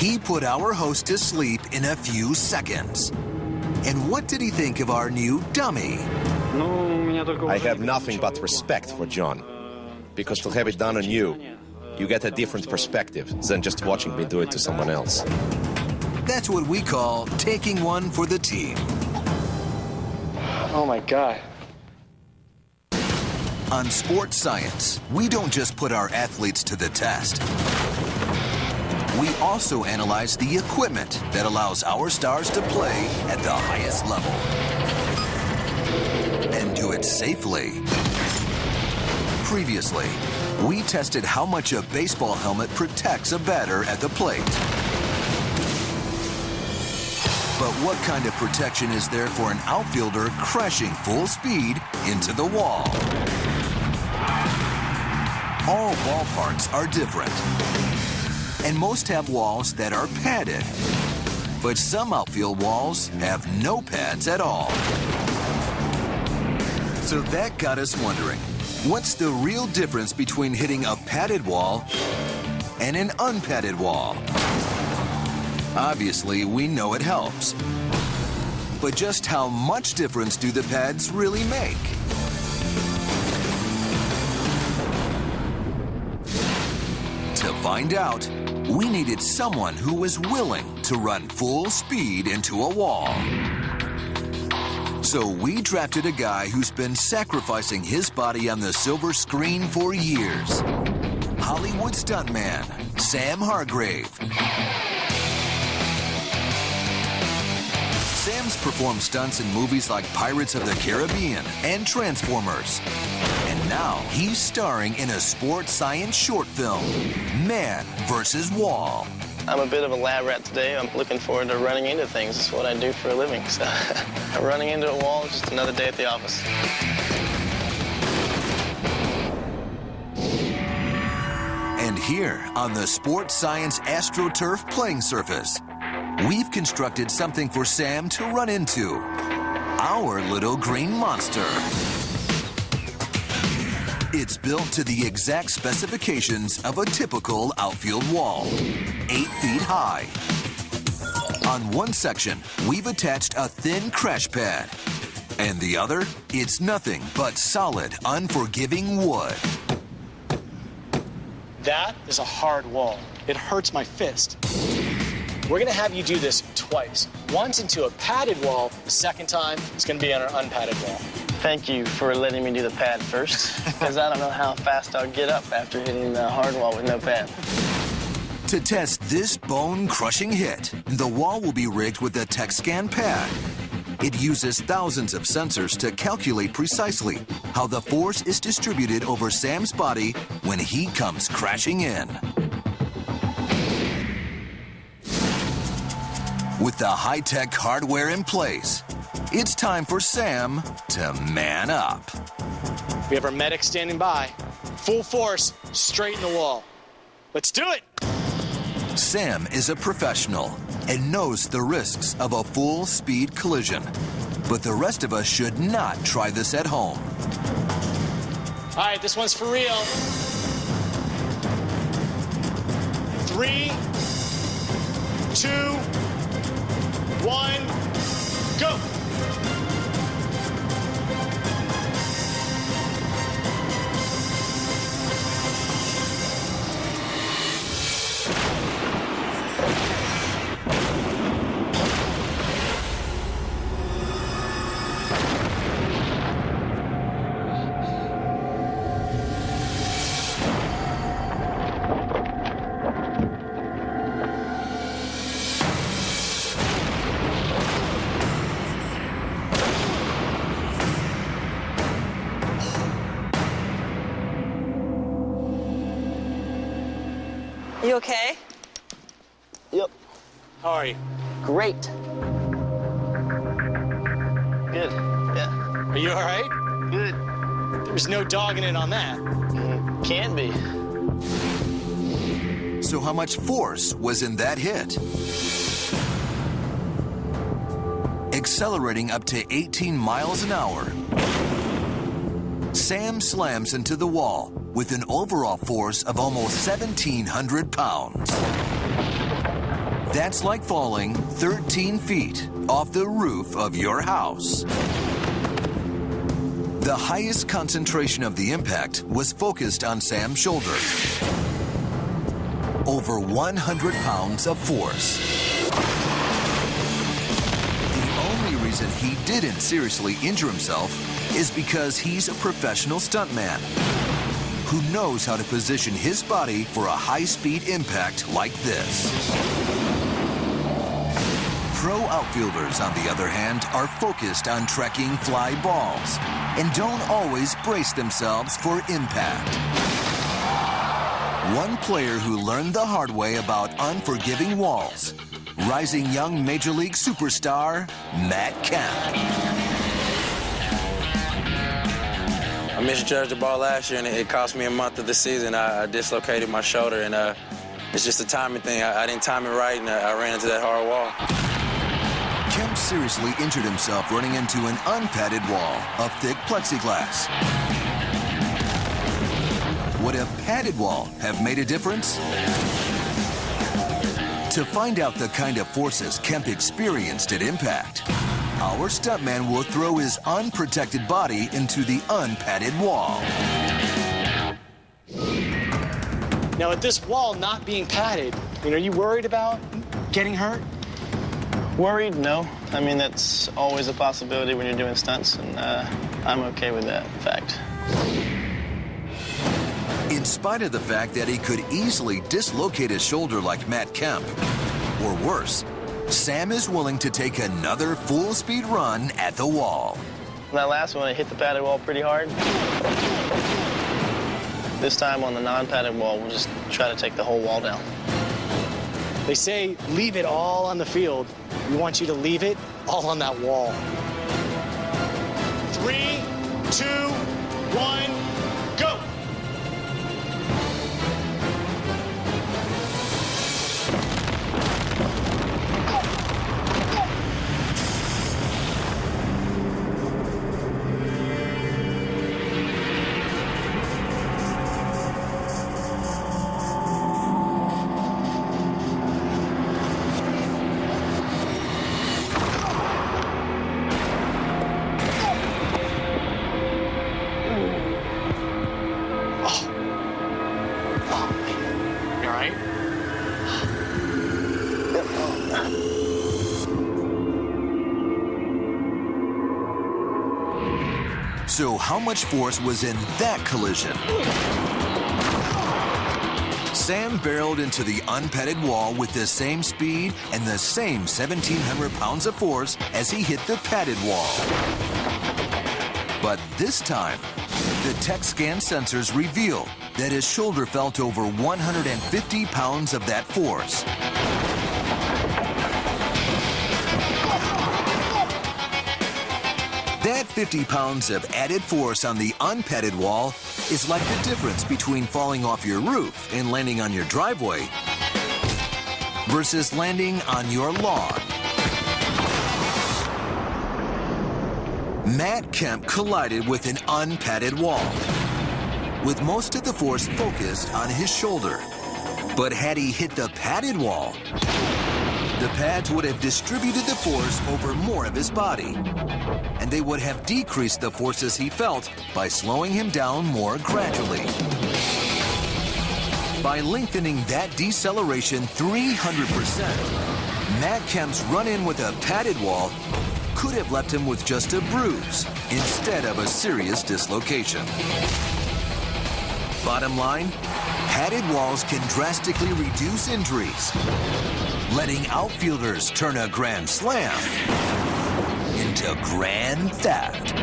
He put our host to sleep in a few seconds. And what did he think of our new dummy? I have nothing but respect for John. Because to have it done on you, you get a different perspective than just watching me do it to someone else. That's what we call taking one for the team. Oh my God. On sports science, we don't just put our athletes to the test. We also analyze the equipment that allows our stars to play at the highest level. And do it safely. Previously, we tested how much a baseball helmet protects a batter at the plate. But what kind of protection is there for an outfielder crashing full speed into the wall? All ballparks are different. And most have walls that are padded. But some outfield walls have no pads at all. So that got us wondering, what's the real difference between hitting a padded wall and an unpadded wall? Obviously, we know it helps. But just how much difference do the pads really make? To find out, we needed someone who was willing to run full speed into a wall. So we drafted a guy who's been sacrificing his body on the silver screen for years. Hollywood stuntman, Sam Hargrave. Sam's performed stunts in movies like Pirates of the Caribbean and Transformers. And now he's starring in a sports science short film, Man vs. Wall. I'm a bit of a lab rat today. I'm looking forward to running into things. It's what I do for a living. So running into a wall is just another day at the office. And here on the Sports Science AstroTurf playing surface, we've constructed something for Sam to run into. Our little green monster. It's built to the exact specifications of a typical outfield wall, 8 feet high. On one section, we've attached a thin crash pad. And the other, it's nothing but solid, unforgiving wood. That is a hard wall. It hurts my fist. We're gonna have you do this twice. Once into a padded wall, the second time it's gonna be on an unpadded wall. Thank you for letting me do the pad first, because I don't know how fast I'll get up after hitting the hard wall with no pad. To test this bone-crushing hit, the wall will be rigged with a TechScan pad. It uses thousands of sensors to calculate precisely how the force is distributed over Sam's body when he comes crashing in. With the high-tech hardware in place, it's time for Sam to man up. We have our medic standing by. Full force, straight in the wall. Let's do it! Sam is a professional and knows the risks of a full-speed collision. But the rest of us should not try this at home. All right, this one's for real. 3, 2, 1, go! You okay? Yep. How are you? Great. Good, yeah. Are you all right? Good. There's no dogging it on that. Can be. So how much force was in that hit? Accelerating up to 18 miles an hour, Sam slams into the wall with an overall force of almost 1,700 pounds. That's like falling 13 feet off the roof of your house. The highest concentration of the impact was focused on Sam's shoulder. Over 100 pounds of force. The only reason he didn't seriously injure himself is because he's a professional stuntman who knows how to position his body for a high-speed impact like this. Pro outfielders, on the other hand, are focused on tracking fly balls and don't always brace themselves for impact. One player who learned the hard way about unforgiving walls, rising young Major League superstar, Matt Kemp. I misjudged the ball last year, and it cost me a month of the season. I dislocated my shoulder, and it's just a timing thing. I didn't time it right, and I ran into that hard wall. Kemp seriously injured himself running into an unpadded wall of thick plexiglass. Would a padded wall have made a difference? To find out the kind of forces Kemp experienced at impact, our stuntman will throw his unprotected body into the unpadded wall. Now, with this wall not being padded, are you worried about getting hurt? Worried? No. I mean, that's always a possibility when you're doing stunts, and I'm okay with that fact. In spite of the fact that he could easily dislocate his shoulder like Matt Kemp, or worse, Sam is willing to take another full-speed run at the wall. That last one, I hit the padded wall pretty hard. This time on the non-padded wall, we'll just try to take the whole wall down. They say leave it all on the field. We want you to leave it all on that wall. 3, 2, 1, go! So how much force was in that collision? Sam barreled into the unpadded wall with the same speed and the same 1,700 pounds of force as he hit the padded wall. But this time, the tech scan sensors reveal that his shoulder felt over 150 pounds of that force. That 50 pounds of added force on the unpadded wall is like the difference between falling off your roof and landing on your driveway versus landing on your lawn. Matt Kemp collided with an unpadded wall, with most of the force focused on his shoulder. But had he hit the padded wall, the pads would have distributed the force over more of his body, and they would have decreased the forces he felt by slowing him down more gradually. By lengthening that deceleration 300%, Matt Kemp's run-in with a padded wall could have left him with just a bruise instead of a serious dislocation. Bottom line, padded walls can drastically reduce injuries, letting outfielders turn a grand slam into grand theft.